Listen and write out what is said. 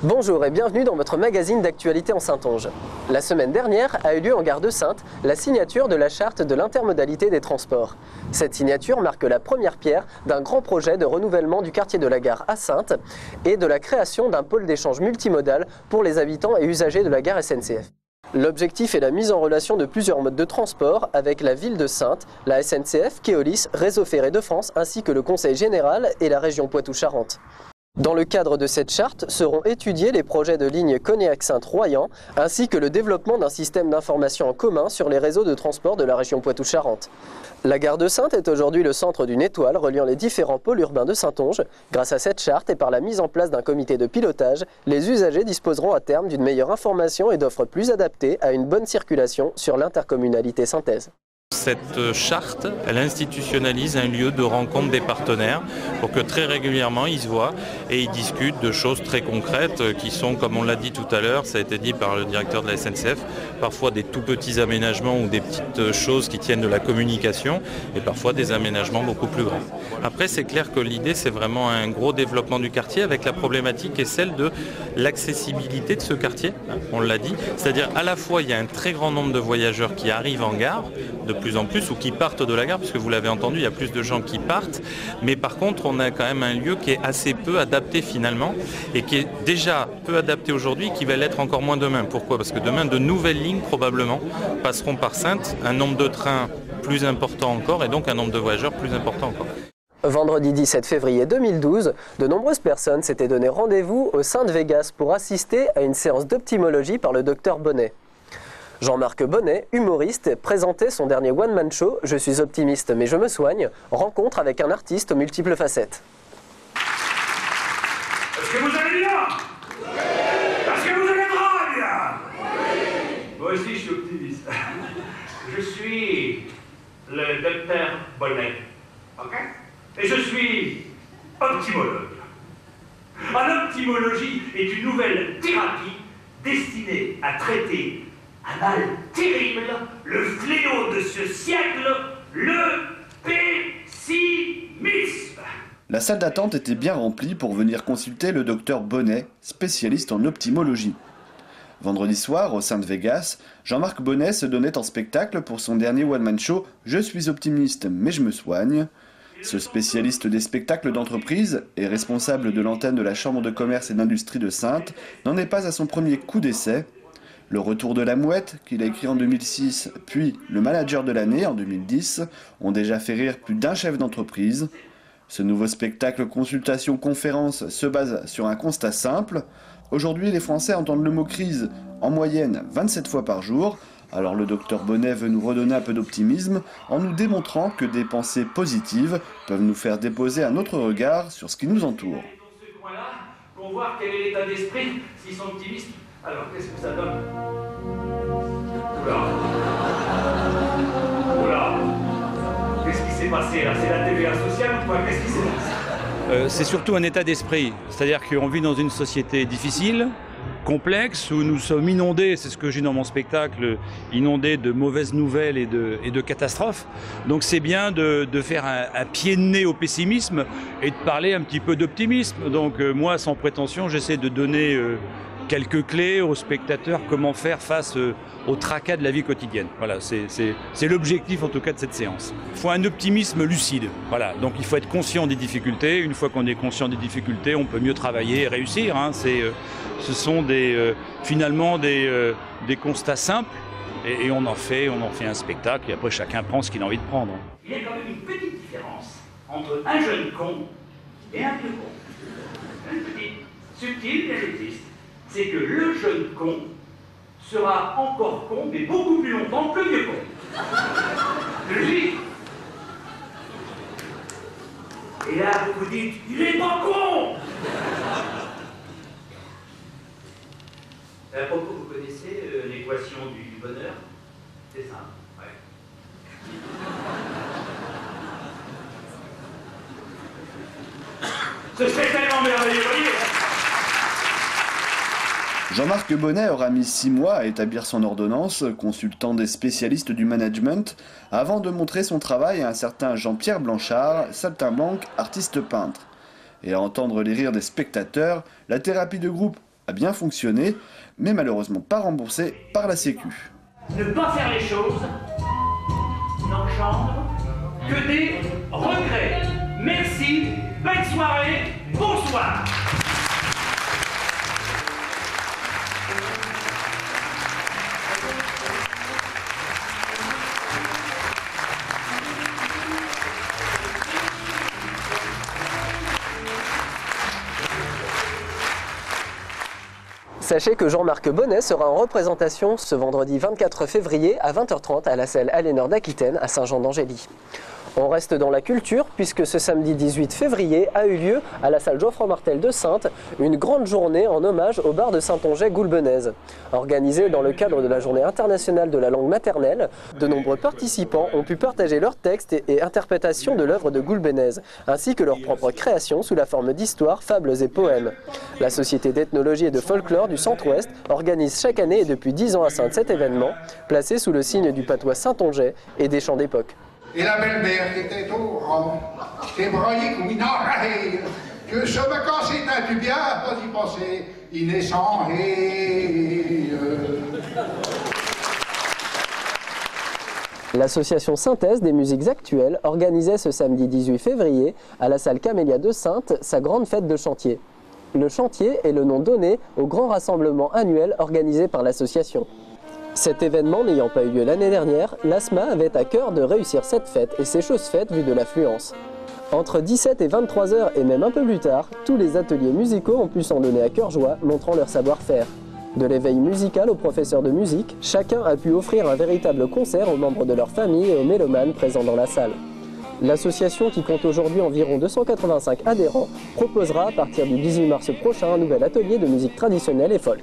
Bonjour et bienvenue dans votre magazine d'actualité en Saintonge. La semaine dernière a eu lieu en gare de Saintes la signature de la charte de l'intermodalité des transports. Cette signature marque la première pierre d'un grand projet de renouvellement du quartier de la gare à Saintes et de la création d'un pôle d'échange multimodal pour les habitants et usagers de la gare SNCF. L'objectif est la mise en relation de plusieurs modes de transport avec la ville de Saintes, la SNCF, Keolis, Réseau Ferré de France ainsi que le Conseil général et la région Poitou-Charentes. Dans le cadre de cette charte seront étudiés les projets de ligne Cognac-Saintes-Royan ainsi que le développement d'un système d'information en commun sur les réseaux de transport de la région Poitou-Charentes. La gare de Saintes est aujourd'hui le centre d'une étoile reliant les différents pôles urbains de Saintonge. Grâce à cette charte et par la mise en place d'un comité de pilotage, les usagers disposeront à terme d'une meilleure information et d'offres plus adaptées à une bonne circulation sur l'intercommunalité saintaise. Cette charte, elle institutionnalise un lieu de rencontre des partenaires pour que très régulièrement ils se voient et ils discutent de choses très concrètes qui sont, comme on l'a dit tout à l'heure, ça a été dit par le directeur de la SNCF, parfois des tout petits aménagements ou des petites choses qui tiennent de la communication et parfois des aménagements beaucoup plus grands. Après, c'est clair que l'idée, c'est vraiment un gros développement du quartier avec la problématique qui est celle de l'accessibilité de ce quartier, on l'a dit, c'est-à-dire à la fois il y a un très grand nombre de voyageurs qui arrivent en gare, de plus en plus, ou qui partent de la gare, puisque vous l'avez entendu, il y a plus de gens qui partent, mais par contre on a quand même un lieu qui est assez peu adapté finalement, et qui est déjà peu adapté aujourd'hui, qui va l'être encore moins demain. Pourquoi? Parce que demain de nouvelles lignes probablement passeront par Saintes, un nombre de trains plus important encore, et donc un nombre de voyageurs plus important encore. Vendredi 17 février 2012, de nombreuses personnes s'étaient donné rendez-vous au Saintes Vegas pour assister à une séance d'optimologie par le docteur Bonnet. Jean-Marc Bonnet, humoriste, présentait son dernier one-man show « Je suis optimiste mais je me soigne », rencontre avec un artiste aux multiples facettes. Est-ce que vous allez bien? Oui. Est-ce que vous allez très bien? Oui. Moi aussi je suis optimiste. Je suis le docteur Bonnet, ok? Et je suis optimologue. L'optimologie est une nouvelle thérapie destinée à traiter un mal terrible, le fléau de ce siècle, le pessimisme. La salle d'attente était bien remplie pour venir consulter le docteur Bonnet, spécialiste en optimologie. Vendredi soir, au Saintes Vegas, Jean-Marc Bonnet se donnait en spectacle pour son dernier one-man show « Je suis optimiste mais je me soigne ». Ce spécialiste des spectacles d'entreprise et responsable de l'antenne de la Chambre de commerce et d'industrie de Saintes n'en est pas à son premier coup d'essai. Le retour de la mouette, qu'il a écrit en 2006, puis Le manager de l'année en 2010, ont déjà fait rire plus d'un chef d'entreprise. Ce nouveau spectacle consultation-conférence se base sur un constat simple. Aujourd'hui, les Français entendent le mot crise en moyenne 27 fois par jour. Alors le docteur Bonnet veut nous redonner un peu d'optimisme en nous démontrant que des pensées positives peuvent nous faire déposer un autre regard sur ce qui nous entoure. Pour voir quel est l'état d'esprit, s'ils sont optimistes. Alors, qu'est-ce que ça donne? Oula. Qu'est-ce qui s'est passé là? C'est la TVA sociale ou quoi? Qu'est-ce qui s'est passé? C'est surtout un état d'esprit. C'est-à-dire qu'on vit dans une société difficile, complexe, où nous sommes inondés, c'est ce que j'ai dans mon spectacle, inondés de mauvaises nouvelles et de catastrophes. Donc c'est bien de faire un pied de nez au pessimisme et de parler un petit peu d'optimisme. Donc moi, sans prétention, j'essaie de donner quelques clés aux spectateurs, comment faire face au tracas de la vie quotidienne. Voilà, c'est l'objectif en tout cas de cette séance. Il faut un optimisme lucide. Voilà, donc il faut être conscient des difficultés. Une fois qu'on est conscient des difficultés, on peut mieux travailler et réussir. Hein. Ce sont finalement des constats simples et on en fait un spectacle et après chacun prend ce qu'il a envie de prendre. Il y a quand même une petite différence entre un jeune con et un vieux con. Une petite, subtile, mais elle existe. C'est que le jeune con sera encore con, mais beaucoup plus longtemps que le vieux con. Logique. Et là, vous vous dites, il est pas con. À propos, vous connaissez l'équation du bonheur? C'est simple, ouais. Ce serait tellement merveilleux, voyez. Jean-Marc Bonnet aura mis 6 mois à établir son ordonnance, consultant des spécialistes du management, avant de montrer son travail à un certain Jean-Pierre Blanchard, saltimbanque, artiste peintre. Et à entendre les rires des spectateurs, la thérapie de groupe a bien fonctionné, mais malheureusement pas remboursé par la Sécu. Ne pas faire les choses n'engendre que des regrets. Merci, belle soirée, bonsoir. Sachez que Jean-Marc Bonnet sera en représentation ce vendredi 24 février à 20h30 à la salle Aliénor d'Aquitaine à Saint-Jean-d'Angély. On reste dans la culture puisque ce samedi 18 février a eu lieu à la salle Geoffroy Martel de Saintes une grande journée en hommage au bar de Saintongeais-Goulbenèze. Organisée dans le cadre de la journée internationale de la langue maternelle, de nombreux participants ont pu partager leurs textes et interprétations de l'œuvre de Goulbenèze, ainsi que leurs propres créations sous la forme d'histoires, fables et poèmes. La Société d'ethnologie et de folklore du Centre-Ouest organise chaque année et depuis 10 ans à Saintes cet événement, placé sous le signe du patois saintongeais et des chants d'époque. Et la belle-mère qui était au rang, t'es broyé comme une oreille, que je me cassais un plus bien, pas y penser, il est sans haie. L'association Synthèse des musiques actuelles organisait ce samedi 18 février à la salle Camélia de Saintes sa grande fête de chantier. Le chantier est le nom donné au grand rassemblement annuel organisé par l'association. Cet événement n'ayant pas eu lieu l'année dernière, l'ASMA avait à cœur de réussir cette fête et c'est chose faite vu de l'affluence. Entre 17 et 23 h et même un peu plus tard, tous les ateliers musicaux ont pu s'en donner à cœur joie, montrant leur savoir-faire. De l'éveil musical aux professeurs de musique, chacun a pu offrir un véritable concert aux membres de leur famille et aux mélomanes présents dans la salle. L'association, qui compte aujourd'hui environ 285 adhérents, proposera à partir du 18 mars prochain un nouvel atelier de musique traditionnelle et folk.